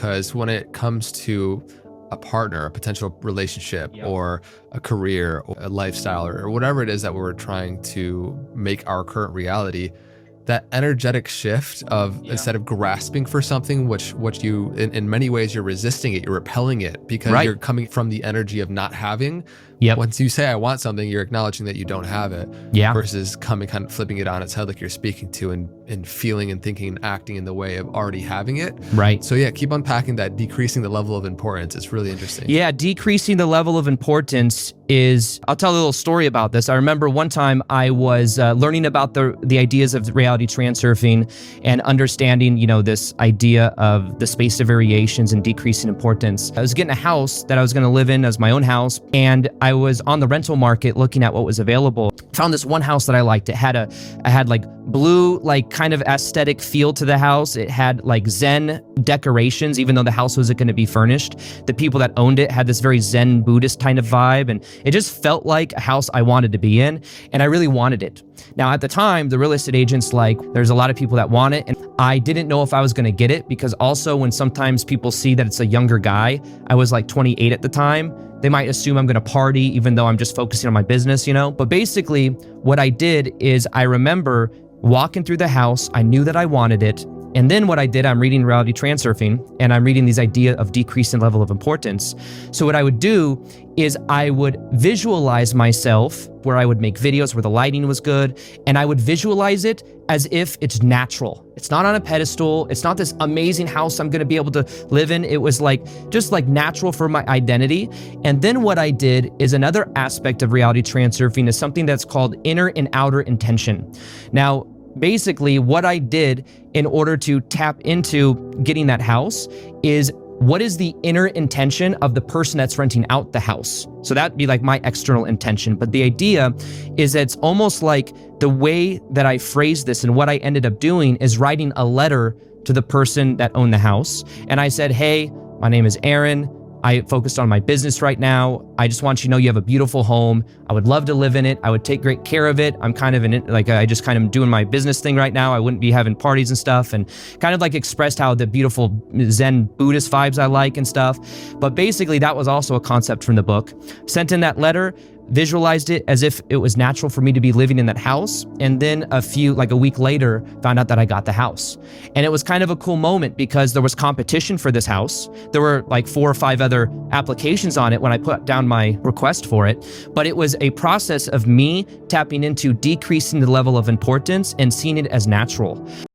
because when it comes to a partner, a potential relationship, or a career, or a lifestyle, or whatever it is that we're trying to make our current reality, that energetic shift of instead of grasping for something, which you in many ways you're resisting it, you're repelling it because you're coming from the energy of not having. Once you say I want something, you're acknowledging that you don't have it. Versus coming kind of flipping it on its head like you're speaking to and feeling and thinking and acting in the way of already having it. So yeah, keep unpacking that, decreasing the level of importance. It's really interesting. Yeah, decreasing the level of importance is, I'll tell a little story about this. I remember one time I was learning about the ideas of reality transurfing and understanding, this idea of the space of variations and decreasing importance. I was getting a house that I was going to live in as my own house, and I was on the rental market looking at what was available. Found this one house that I liked. It had I had like blue, like kind of aesthetic feel to the house. It had like Zen decorations, even though the house wasn't going to be furnished. The people that owned it had this very Zen Buddhist kind of vibe, and it just felt like a house I wanted to be in, and I really wanted it. Now, at the time, the real estate agent's like, there's a lot of people that want it, and I didn't know if I was going to get it, because also when sometimes people see that it's a younger guy, I was like 28 at the time, they might assume I'm going to party even though I'm just focusing on my business, But basically, what I did is I remember walking through the house, I knew that I wanted it, and then what I did, I'm reading Reality Transurfing, and I'm reading these idea of decreasing level of importance. So what I would do is I would visualize myself where I would make videos where the lighting was good, and I would visualize it as if it's natural. It's not on a pedestal. It's not this amazing house I'm gonna be able to live in. It was just like natural for my identity. And then what I did is another aspect of reality transurfing is something that's called inner and outer intention. Now, basically what I did in order to tap into getting that house is, what is the inner intention of the person that's renting out the house? So that'd be like my external intention. But the idea is that it's almost like the way that I phrased this, and what I ended up doing is writing a letter to the person that owned the house. And I said, hey, my name is Aaron. I focused on my business right now. I just want you to know you have a beautiful home. I would love to live in it. I would take great care of it. I'm kind of I just kind of doing my business thing right now. I wouldn't be having parties and stuff, and kind of like expressed how the beautiful Zen Buddhist vibes I like and stuff. But basically that was also a concept from the book. Sent in that letter, visualized it as if it was natural for me to be living in that house. And then a week later, found out that I got the house. And it was kind of a cool moment because there was competition for this house. There were like 4 or 5 other applications on it when I put down my request for it. But it was a process of me tapping into decreasing the level of importance and seeing it as natural.